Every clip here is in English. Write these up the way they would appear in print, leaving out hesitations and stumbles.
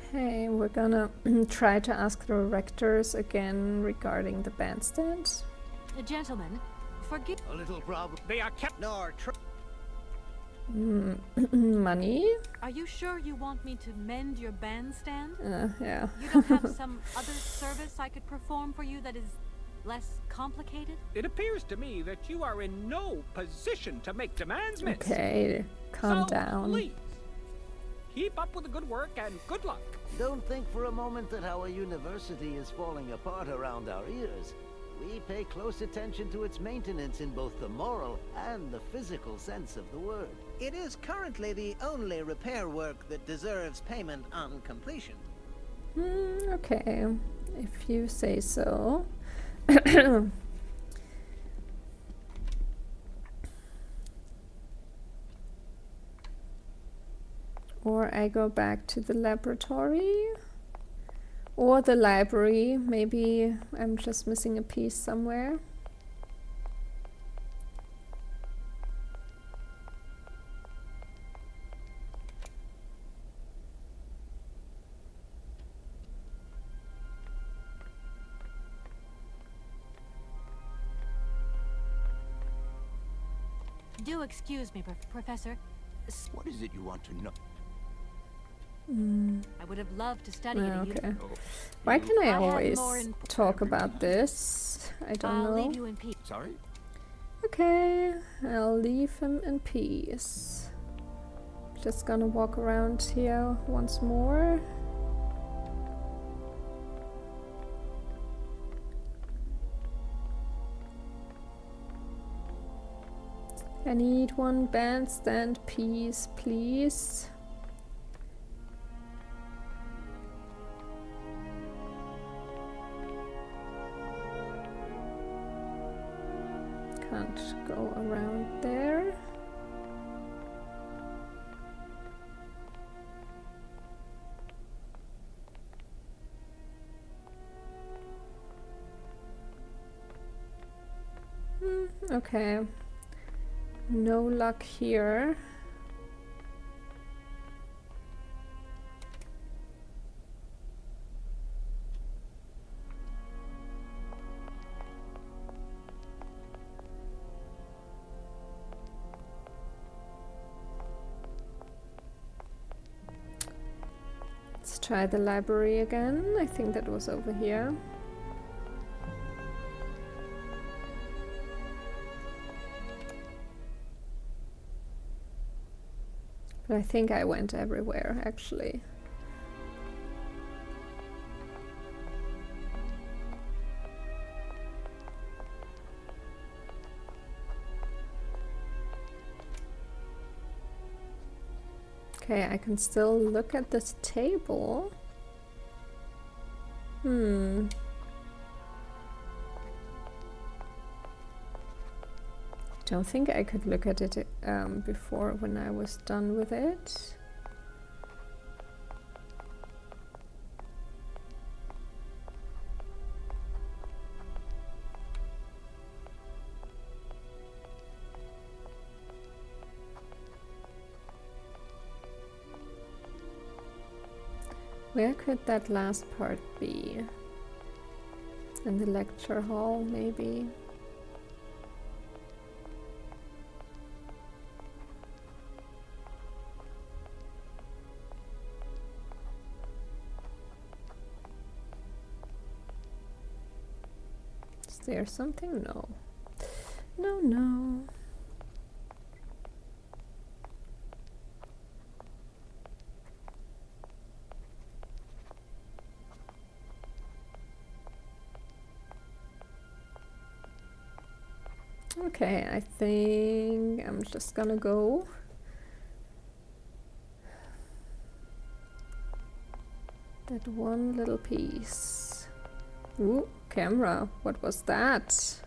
Okay, we're gonna try to ask the rectors again regarding the bandstand. Gentlemen, forgive. A little problem. They are kept. Nor Money? Are you sure you want me to mend your bandstand? Yeah. You don't have some other service I could perform for you that is less complicated? It appears to me that you are in no position to make demands, miss. Okay, calm down. Please, keep up with the good work and good luck. Don't think for a moment that our university is falling apart around our ears. We pay close attention to its maintenance in both the moral and the physical sense of the word. It is currently the only repair work that deserves payment on completion. Okay, if you say so. Or I go back to the laboratory. Or the library. Maybe I'm just missing a piece somewhere. Do excuse me, Professor. What is it you want to know? I would have loved to study at a Okay. Oh, Why can I had always more in- talk about this? I don't I'll know. leave you in peace. Sorry? Okay, I'll leave him in peace. Just gonna walk around here once more. I need one bandstand piece, please. Can't go around there. Okay. No luck here. Let's try the library again. I think that was over here. But I think I went everywhere, actually. Okay, I can still look at this table. Don't think I could look at it before when I was done with it. Where could that last part be? In the lecture hall, maybe? Is there something? No. No, no. Okay, I think I'm just gonna go. That one little piece. Ooh, camera. What was that?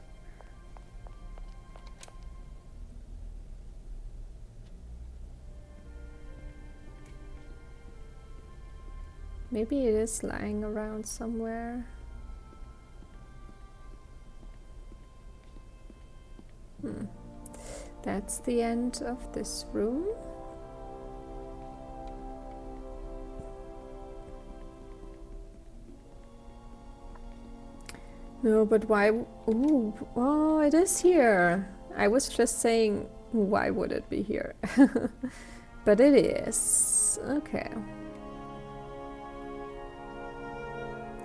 Maybe it is lying around somewhere. That's the end of this room. No, but why? Ooh, oh, it is here. I was just saying, why would it be here? But it is. Okay.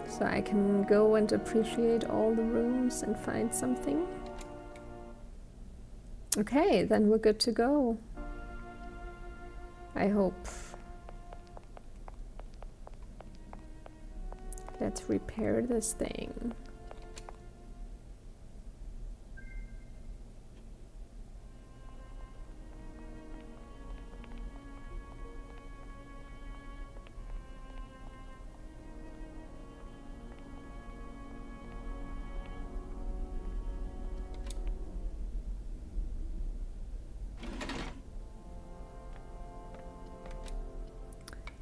So I can go and appreciate all the rooms and find something. Okay, then we're good to go. I hope. Let's repair this thing.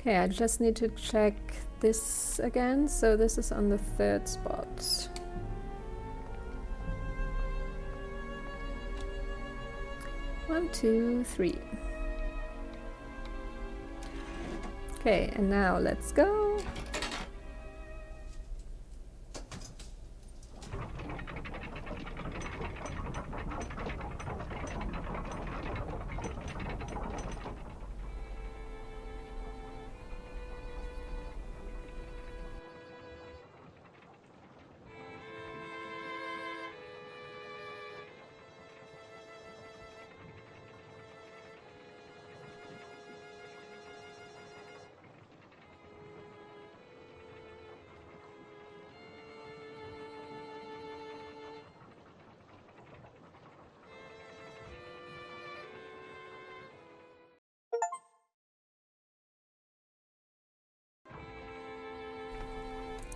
Okay, I just need to check this again. So this is on the 3rd spot. One, two, three. Okay, and now let's go.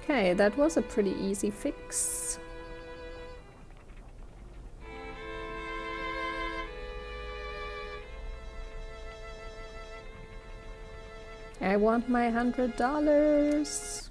Okay, that was a pretty easy fix. I want my $100.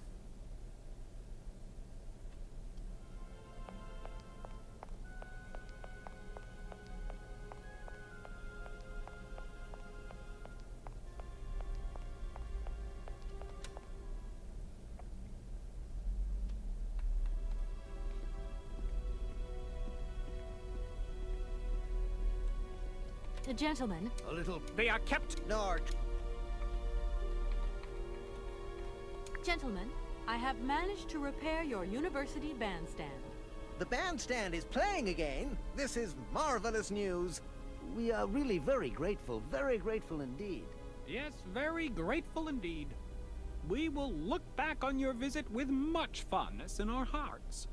Gentlemen, A little. They are kept. Nord. gentlemen, I have managed to repair your university bandstand. The bandstand is playing again. This is marvelous news. We are really very grateful indeed. Yes, very grateful indeed. We will look back on your visit with much fondness in our hearts.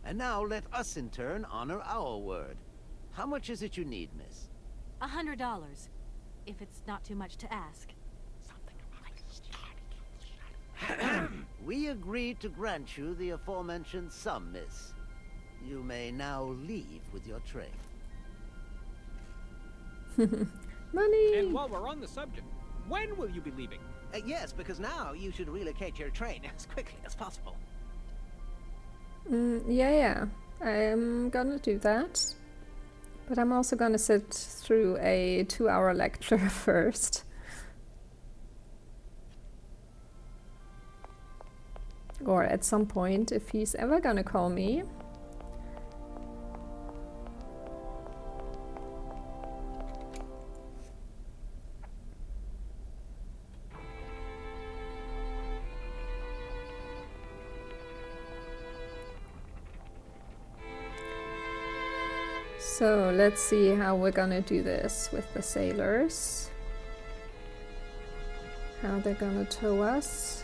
And now let us in turn honor our word. How much is it you need, miss? $100, if it's not too much to ask. We agree to grant you the aforementioned sum, miss. You may now leave with your tray. Money! And while we're on the subject, when will you be leaving? Yes, because now you should relocate your train as quickly as possible. Yeah, I'm gonna do that. But I'm also gonna sit through a 2-hour lecture first. Or at some point, if he's ever gonna call me. So let's see how we're gonna do this with the sailors. How they're gonna tow us.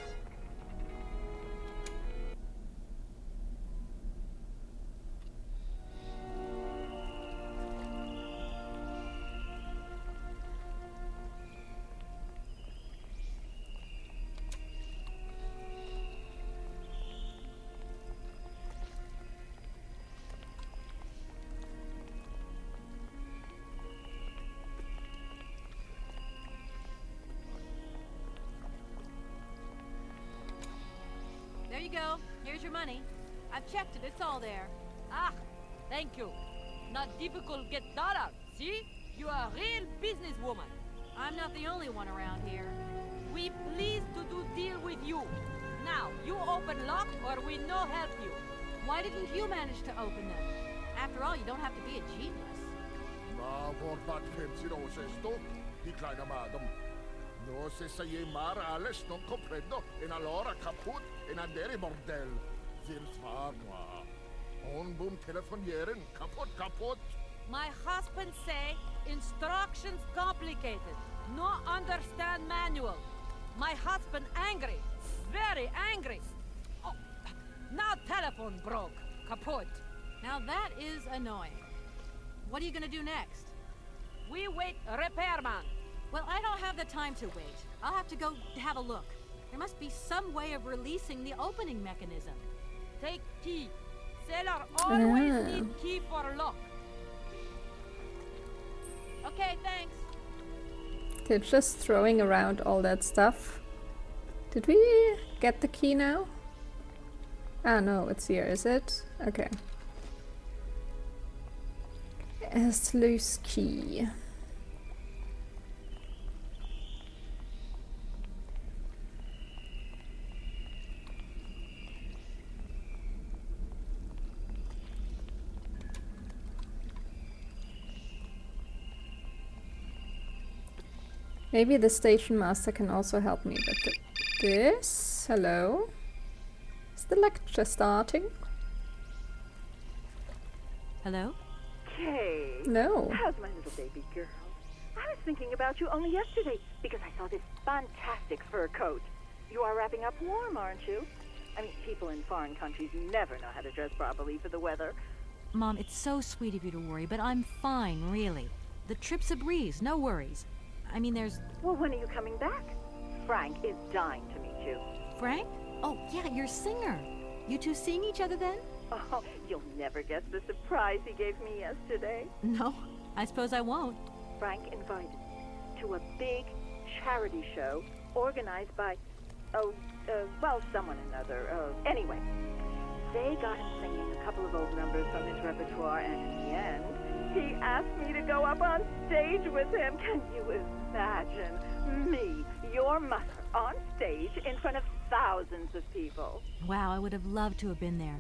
There you go. Here's your money. I've checked it. It's all there. Ah, thank you. Not difficult get dollar. See? You are a real businesswoman. I'm not the only one around here. We pleased to do deal with you. Now, you open lock or we no help you. Why didn't you manage to open them? After all, you don't have to be a genius. Ma vad pensinos esto? Di kleiner madam. No se sai mar alles non comprendo. En allora kaput en andere bordel. Vil svar moi. On boom telefonieren. Kaput. My husband say instructions complicated. No understand manual. My husband angry. Very angry. Oh, now telephone broke. Kaput. Now that is annoying. What are you gonna do next? We wait repairman. Well, I don't have the time to wait. I'll have to go have a look. There must be some way of releasing the opening mechanism. Take key. Sailor always need key for lock. Okay, thanks. They're just throwing around all that stuff. Did we get the key now? Ah, no, it's here, is it? Okay. A sluice key. Maybe the station master can also help me, but this? Hello? Is the lecture starting? Hello? Kay. No. How's my little baby girl? I was thinking about you only yesterday because I saw this fantastic fur coat. You are wrapping up warm, aren't you? I mean, people in foreign countries never know how to dress properly for the weather. Mom, it's so sweet of you to worry, but I'm fine, really. The trip's a breeze, no worries. I mean, there's... Well, when are you coming back? Frank is dying to meet you. Frank? Oh, yeah, your singer. You two seeing each other then? Oh, you'll never guess the surprise he gave me yesterday. No, I suppose I won't. Frank invited me to a big charity show organized by, someone or another. Anyway, they got him singing a couple of old numbers from his repertoire, and in the end, he asked me to go up on stage with him. Can you imagine me, your mother, on stage in front of thousands of people? Wow, I would have loved to have been there.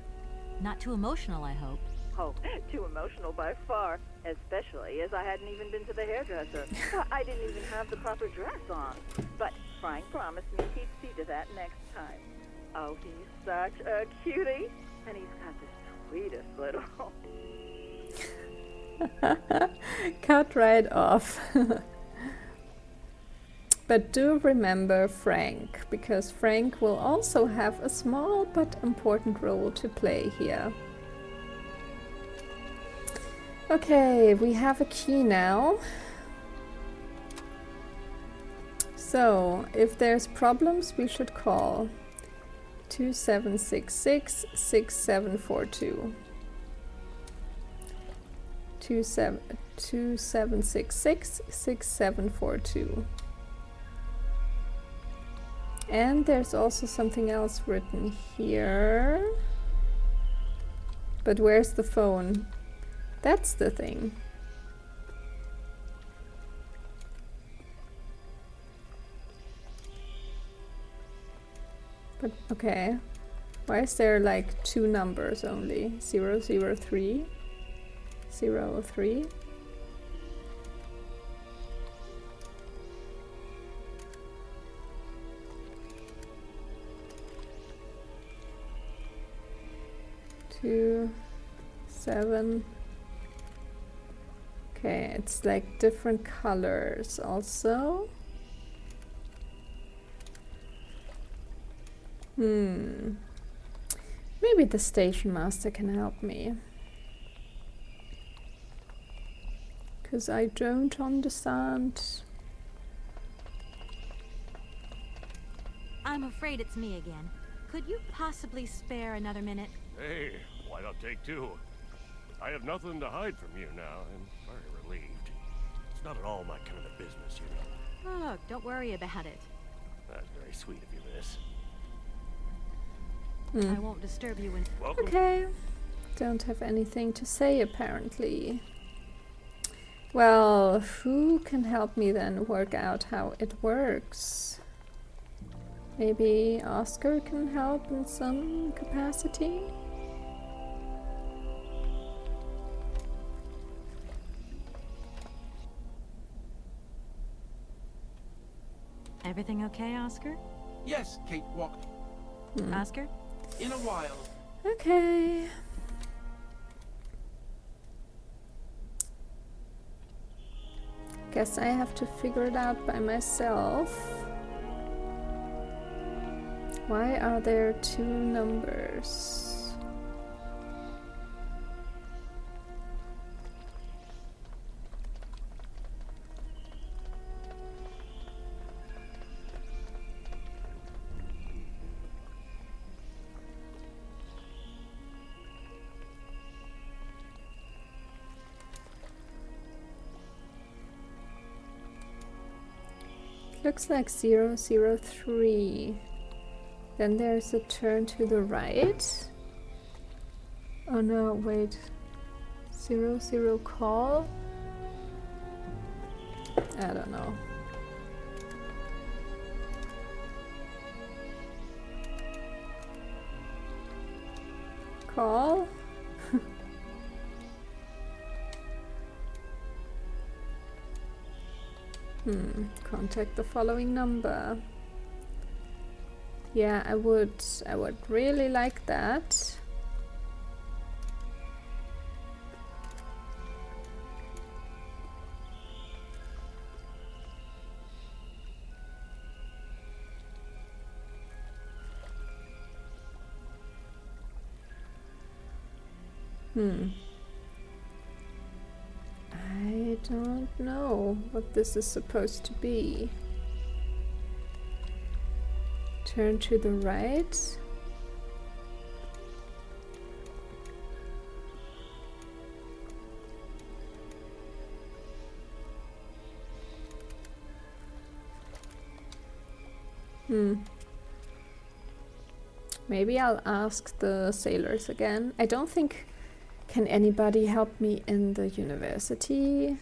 Not too emotional, I hope. Oh, too emotional by far, especially as I hadn't even been to the hairdresser. I didn't even have the proper dress on. But Frank promised me he'd see to that next time. Oh, he's such a cutie, and he's got the sweetest little... Cut right off. But do remember Frank, because Frank will also have a small but important role to play here. Okay, we have a key now. So, if there's problems, we should call 2766 6742. 2766 6742. And there's also something else written here. But where's the phone? That's the thing. But okay. Why is there like two numbers only? 003? 03? Two, 7. Okay, it's like different colors also. Maybe the station master can help me. Because I don't understand. I'm afraid it's me again. Could you possibly spare another minute? Hey, why not take two? I have nothing to hide from you now. I'm very relieved. It's not at all my kind of business, you know. Oh, don't worry about it. That's very sweet of you, miss. I won't disturb you when... Welcome. Okay. Don't have anything to say, apparently. Well, who can help me then work out how it works? Maybe Oscar can help in some capacity? Everything okay, Oscar? Yes, Kate walked Oscar? in a while. Okay. Guess I have to figure it out by myself. Why are there two numbers? Looks like 003. Then there's a turn to the right. Oh no, wait. 00 call? I don't know. Call? Contact the following number. Yeah, I would really like that. I don't know what this is supposed to be. Turn to the right. Maybe I'll ask the sailors again. I don't think... Can anybody help me in the university?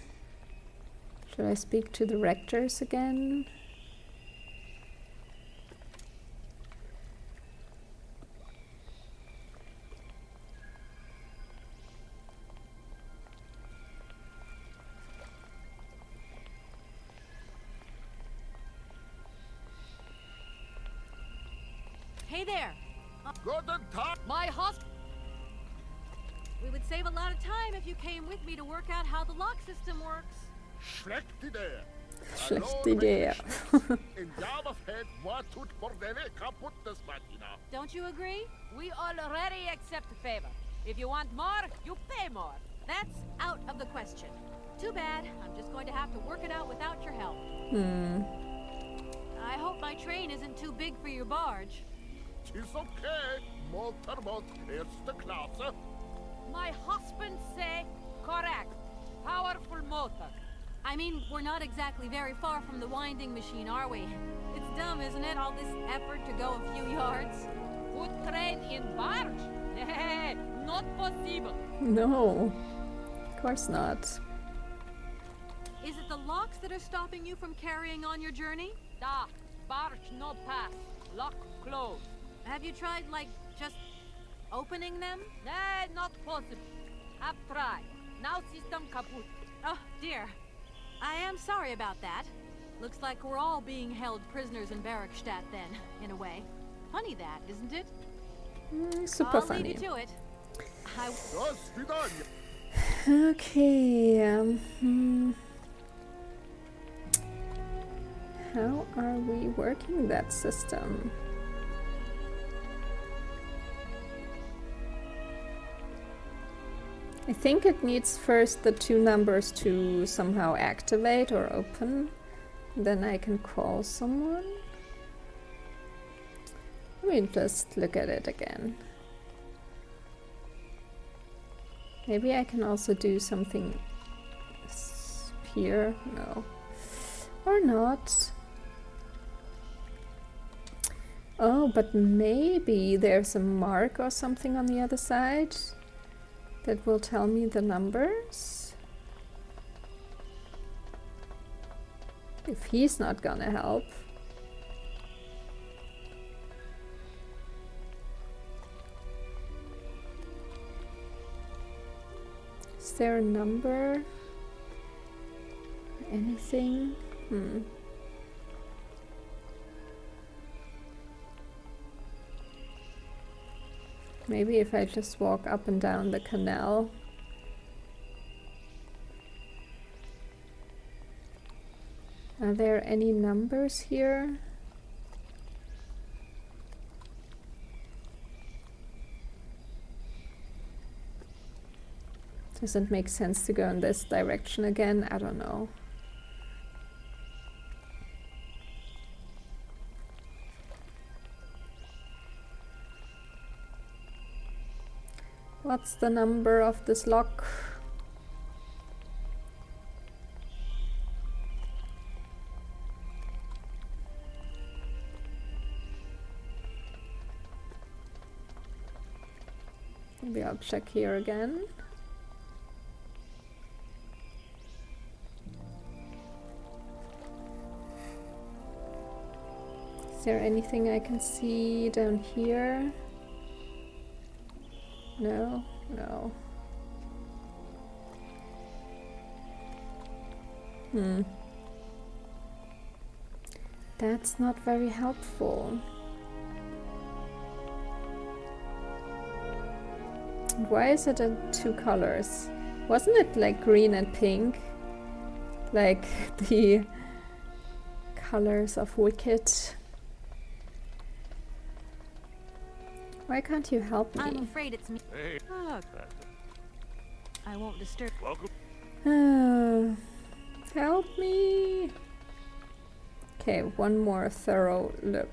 Should I speak to the rectors again? Hey there! Guten Tag! My husband. We would save a lot of time if you came with me to work out how the lock system works. Schlechte Idee. Schlechte Idee. In Java-Feld war tut Bordelle kaputtes Machina. Don't you agree? We already accept a favor. If you want more, you pay more. That's out of the question. Too bad. I'm just going to have to work it out without your help. I hope my train isn't too big for your barge. It's okay. Motorboat, erste Klasse. My husband say correct. Powerful motor. I mean, we're not exactly very far from the winding machine, are we? It's dumb, isn't it, all this effort to go a few yards? Put train in barge? Hey, not possible. No, of course not. Is it the locks that are stopping you from carrying on your journey? Da, barge no pass. Lock closed. Have you tried, like, just opening them? Nah, not possible. Have tried. Now system kaput. Oh, dear. I am sorry about that. Looks like we're all being held prisoners in Barrackstadt then, in a way. Funny that, isn't it? Super I'll funny. leave you to it. До свидания. Okay. How are we working that system? I think it needs first the two numbers to somehow activate or open. Then I can call someone. Let me just look at it again. Maybe I can also do something here. No. Or not. Oh, but maybe there's a mark or something on the other side that will tell me the numbers. If he's not gonna help. Is there a number? Anything? Maybe if I just walk up and down the canal. Are there any numbers here? Does it make sense to go in this direction again? I don't know. What's the number of this lock? Maybe I'll check here again. Is there anything I can see down here? No, no. That's not very helpful. Why is it in two colors? Wasn't it like green and pink? Like the colors of Wicked? Why can't you help me? I'm afraid it's me. Hey. Look, I won't disturb. Welcome. Help me! Okay, one more thorough look.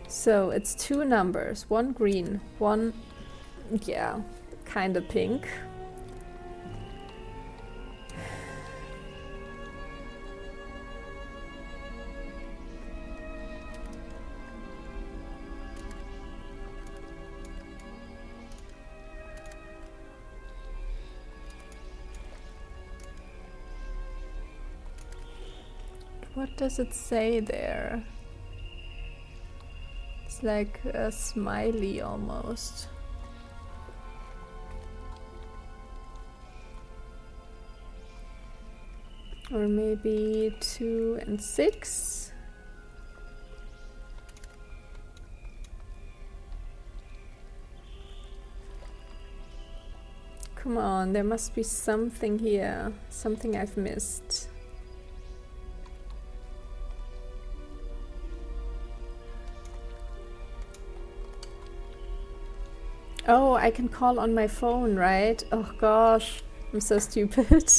So it's two numbers, one green, one, yeah, kind of pink. What does it say there? It's like a smiley almost. Or maybe 2 and 6. Come on, there must be something here. Something I've missed. Oh, I can call on my phone, right? Oh gosh, I'm so stupid.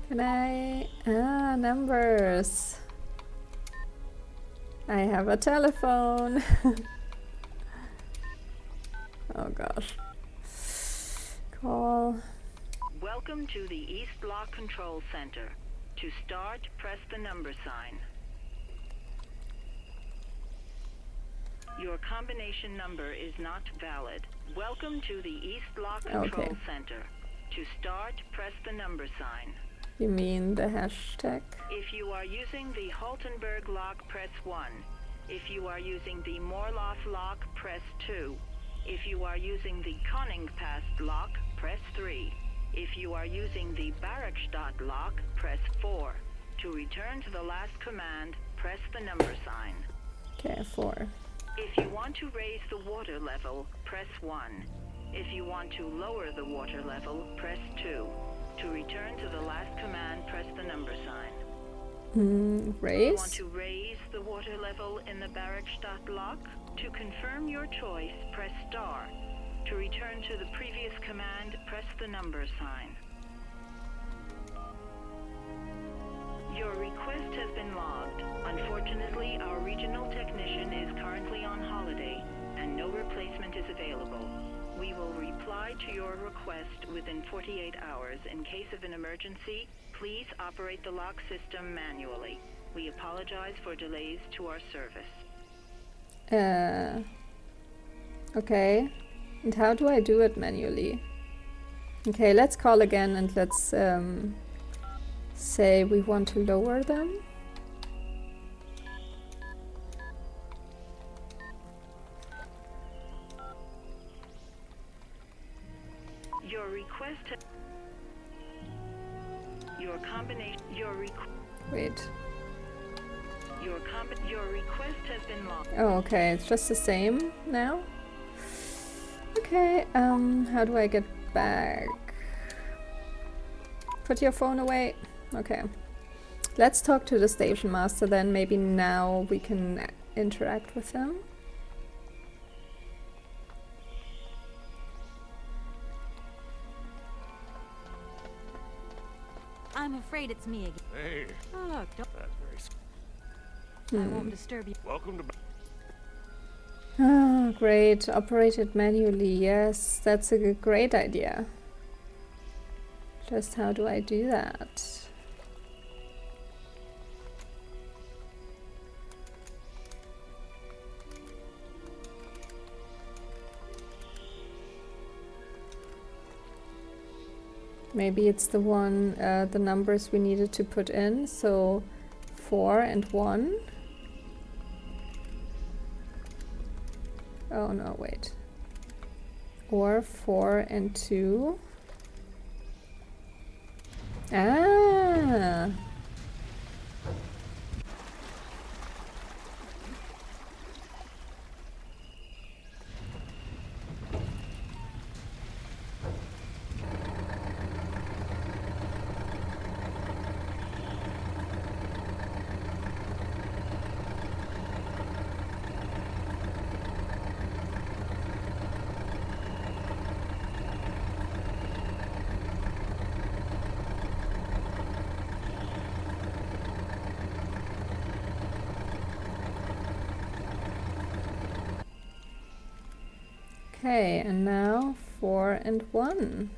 Can I? Ah, numbers. I have a telephone. Oh gosh. Call. Welcome to the East Block Control Center. To start, press the number sign. Your combination number is not valid. Welcome to the East Block Control Center. To start, press the number sign. You mean the hashtag? If you are using the Haltenberg lock, press 1. If you are using the Morloff lock, press 2. If you are using the Konningpast lock, press 3. If you are using the Barrackstadt lock, press 4. To return to the last command, press the number sign. Okay, 4. If you want to raise the water level, press 1. If you want to lower the water level, press 2. To return to the last command, press the number sign. Raise? You want to raise the water level in the Barrackstadt lock? To confirm your choice, press star. To return to the previous command, press the number sign. Your request has been logged. Unfortunately, our regional technician is currently on holiday, and no replacement is available. We will reply to your request within 48 hours. In case of an emergency, please operate the lock system manually. We apologize for delays to our service. Okay. And how do I do it manually? Okay, let's call again and let's say we want to lower them. Your Your combination. Wait. Your request has been logged. Oh, okay. It's just the same now. Okay. How do I get back? Put your phone away. Okay. Let's talk to the station master then. Maybe now we can interact with him. I'm afraid it's me again. Hey, Oh, look, don't. that's very. I won't disturb you. Welcome to. Ah, great. Operate it manually. Yes, that's a great idea. Just how do I do that? Maybe it's the one, the numbers we needed to put in. So 4 and 1. Oh no, wait. Or 4 and 2. Ah! Okay, and now 4 and 1.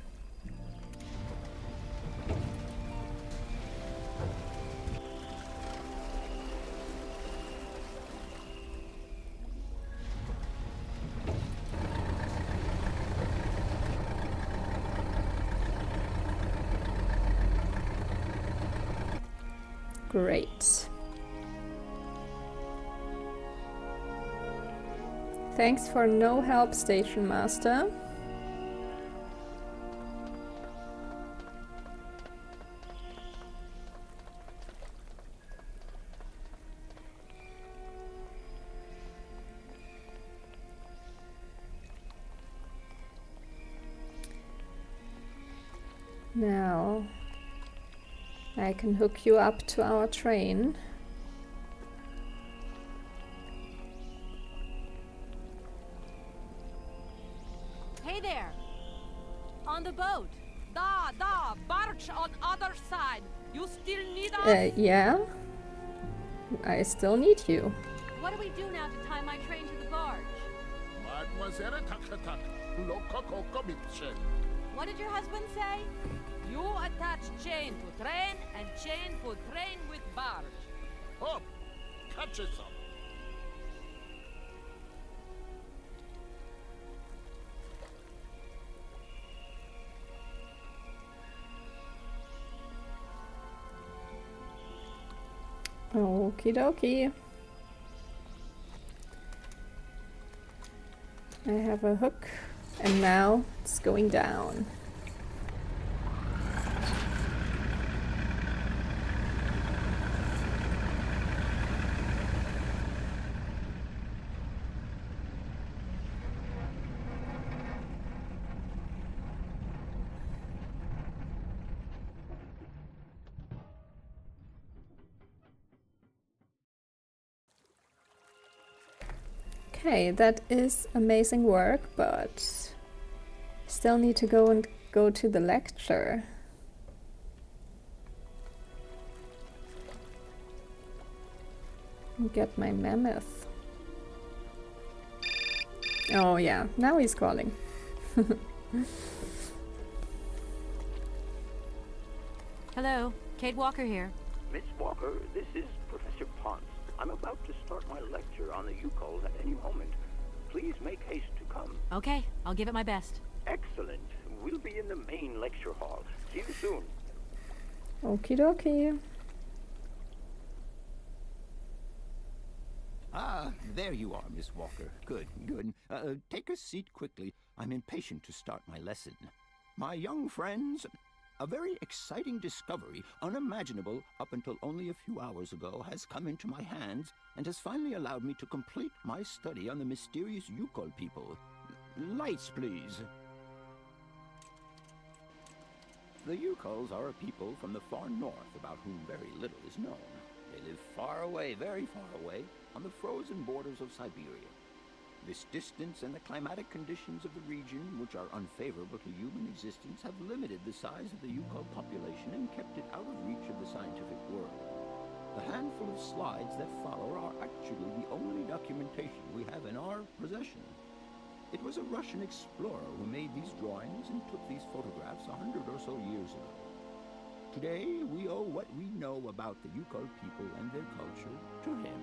Great. Thanks for no help, Station Master. Now, I can hook you up to our train. Hey there! On the boat! Barge on other side! You still need us? Yeah. I still need you. What do we do now to tie my train to the barge? Mademoiselle Takatak, Loka Coco Mitchen. What did your husband say? You attach chain to train and chain to train with barge. Hop, catch us up. Okie dokie. I have a hook, and now it's going down. Okay, that is amazing work, but still need to go to the lecture. And get my mammoth. Oh yeah, now he's calling. Hello, Kate Walker here. Miss Walker, this is Professor Ponce. I'm about to start my lecture on the Yukols at any moment. Please make haste to come. Okay, I'll give it my best. Excellent. We'll be in the main lecture hall. See you soon. Okie dokie. Ah, there you are, Miss Walker. Good, good. Take a seat quickly. I'm impatient to start my lesson. My young friends, A very exciting discovery, unimaginable up until only a few hours ago, has come into my hands and has finally allowed me to complete my study on the mysterious Yukol people. Lights, please. The Yukols are a people from the far north about whom very little is known. They live far away, very far away, on the frozen borders of Syberia. This distance and the climatic conditions of the region, which are unfavorable to human existence, have limited the size of the Yukol population and kept it out of reach of the scientific world. The handful of slides that follow are actually the only documentation we have in our possession. It was a Russian explorer who made these drawings and took these photographs 100 or so years ago. Today, we owe what we know about the Yukol people and their culture to him.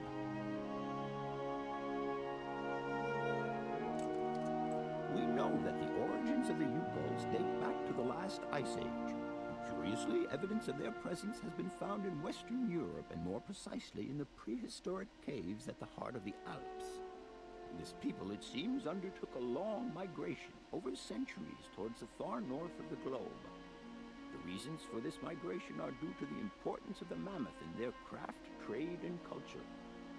We know that the origins of the Yukols date back to the last Ice Age. Curiously, evidence of their presence has been found in Western Europe, and more precisely in the prehistoric caves at the heart of the Alps. This people, it seems, undertook a long migration over centuries towards the far north of the globe. The reasons for this migration are due to the importance of the mammoth in their craft, trade, and culture.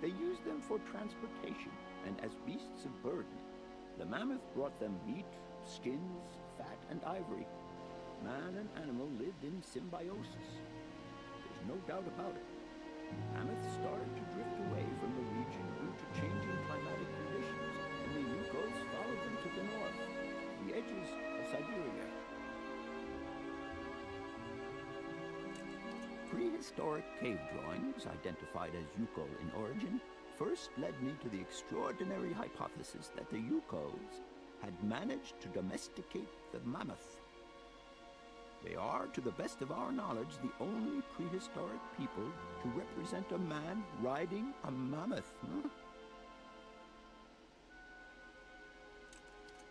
They used them for transportation and as beasts of burden. The mammoth brought them meat, skins, fat, and ivory. Man and animal lived in symbiosis. There's no doubt about it. Mammoths started to drift away from the region due to changing climatic conditions, and the Yukols followed them to the north, the edges of Syberia. Prehistoric cave drawings, identified as Yukol in origin, first led me to the extraordinary hypothesis that the Yukols had managed to domesticate the mammoth. They are, to the best of our knowledge, the only prehistoric people to represent a man riding a mammoth.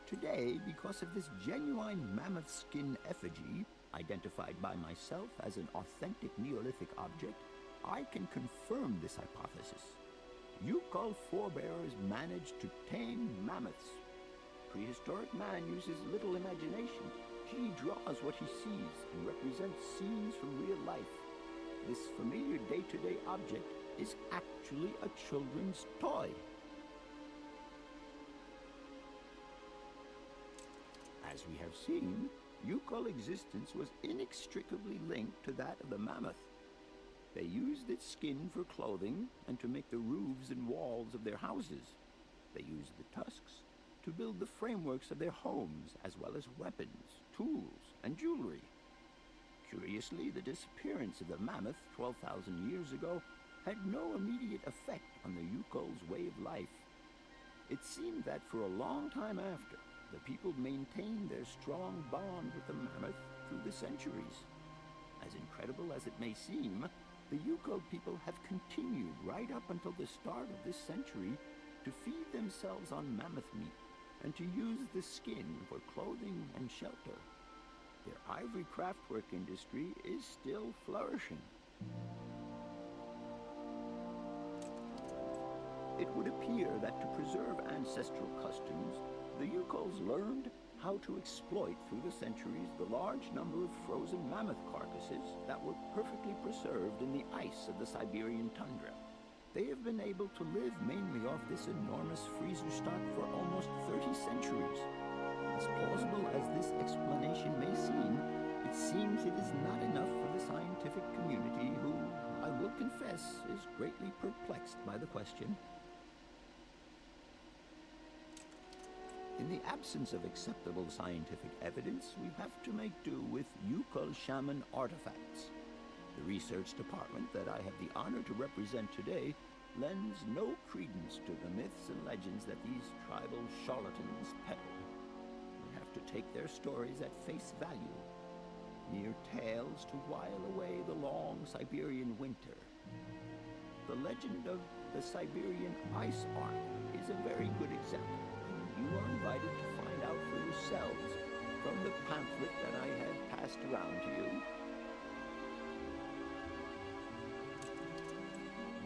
Today, because of this genuine mammoth skin effigy, identified by myself as an authentic Neolithic object, I can confirm this hypothesis. Yukol forebears managed to tame mammoths. Prehistoric man uses little imagination. He draws what he sees and represents scenes from real life. This familiar day-to-day object is actually a children's toy. As we have seen, Yukol existence was inextricably linked to that of the mammoth. They used its skin for clothing and to make the roofs and walls of their houses. They used the tusks to build the frameworks of their homes, as well as weapons, tools, and jewelry. Curiously, the disappearance of the mammoth 12,000 years ago had no immediate effect on the Yukol's way of life. It seemed that for a long time after, the people maintained their strong bond with the mammoth through the centuries. As incredible as it may seem, the Yukol people have continued right up until the start of this century to feed themselves on mammoth meat and to use the skin for clothing and shelter. Their ivory craftwork industry is still flourishing. It would appear that to preserve ancestral customs, the Yukols learned how to exploit through the centuries the large number of frozen mammoth carcasses that were perfectly preserved in the ice of the Siberian tundra. They have been able to live mainly off this enormous freezer stock for almost 30 centuries. As plausible as this explanation may seem, it seems it is not enough for the scientific community who, I will confess, is greatly perplexed by the question. In the absence of acceptable scientific evidence, we have to make do with Yukol shaman artifacts. The research department that I have the honor to represent today lends no credence to the myths and legends that these tribal charlatans peddle. We have to take their stories at face value, mere tales to while away the long Siberian winter. The legend of the Siberian Ice Ark is a very good example. You are invited to find out for yourselves from the pamphlet that I had passed around to you.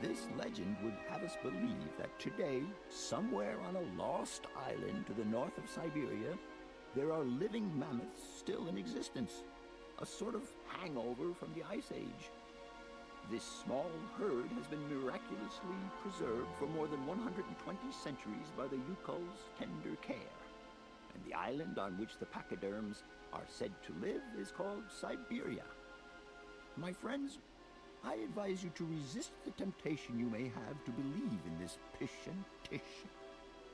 This legend would have us believe that today, somewhere on a lost island to the north of Siberia, there are living mammoths still in existence. a sort of hangover from the Ice Age. This small herd has been miraculously preserved for more than 120 centuries by the Yukol's tender care. And the island on which the pachyderms are said to live is called Syberia. My friends, I advise you to resist the temptation you may have to believe in this pish and tish.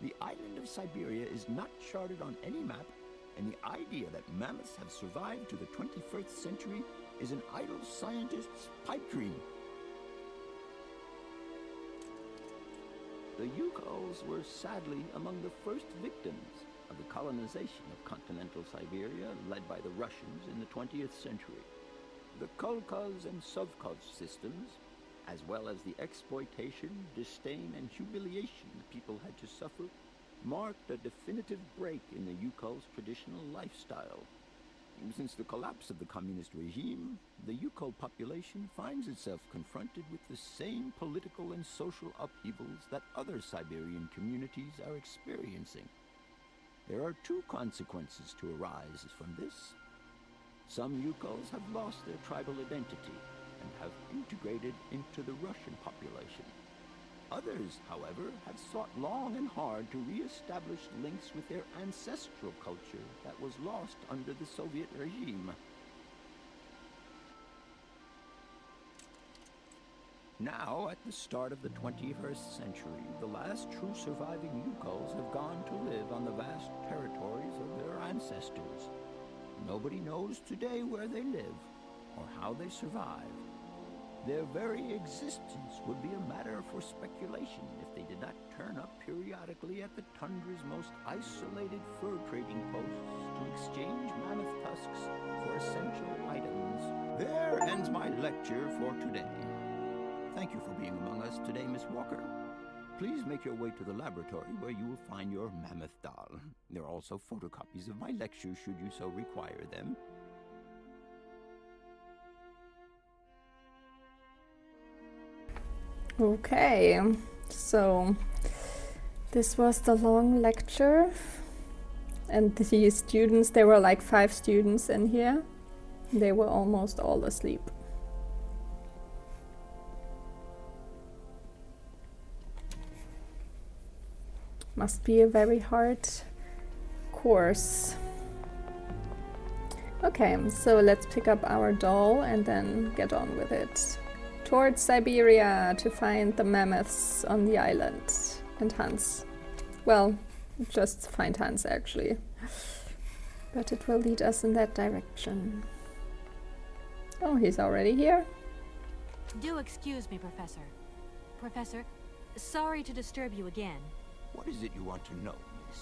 The island of Syberia is not charted on any map, and the idea that mammoths have survived to the 21st century is an idle scientist's pipe dream. The Yukols were sadly among the first victims of the colonization of continental Syberia led by the Russians in the 20th century. The Kolkhoz and Sovkhoz systems, as well as the exploitation, disdain, and humiliation the people had to suffer, marked a definitive break in the Yukol's traditional lifestyle. Since the collapse of the communist regime, the Yukol population finds itself confronted with the same political and social upheavals that other Siberian communities are experiencing. There are two consequences to arise from this. Some Yukols have lost their tribal identity and have integrated into the Russian population. Others, however, have sought long and hard to re-establish links with their ancestral culture that was lost under the Soviet regime. Now, at the start of the 21st century, the last true surviving Yukols have gone to live on the vast territories of their ancestors. Nobody knows today where they live or how they survive. Their very existence would be a matter for speculation if they did not turn up periodically at the tundra's most isolated fur trading posts to exchange mammoth tusks for essential items. There ends my lecture for today. Thank you for being among us today, Miss Walker. Please make your way to the laboratory where you will find your mammoth doll. There are also photocopies of my lectures should you so require them. Okay, so this was the long lecture, and the students, there were like 5 students in here. They were almost all asleep. Must be a very hard course. Okay, so let's pick up our doll and then get on with it. Towards Syberia to find the mammoths on the island and Hans. Well, just find Hans actually. But it will lead us in that direction. Oh, he's already here. Do excuse me, Professor. Professor, sorry to disturb you again. What is it you want to know, miss?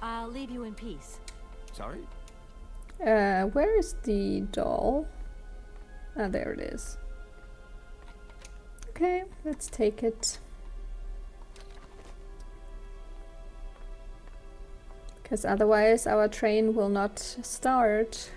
I'll leave you in peace. Sorry? Where is the doll? Ah, there it is. Okay, let's take it. Because otherwise our train will not start.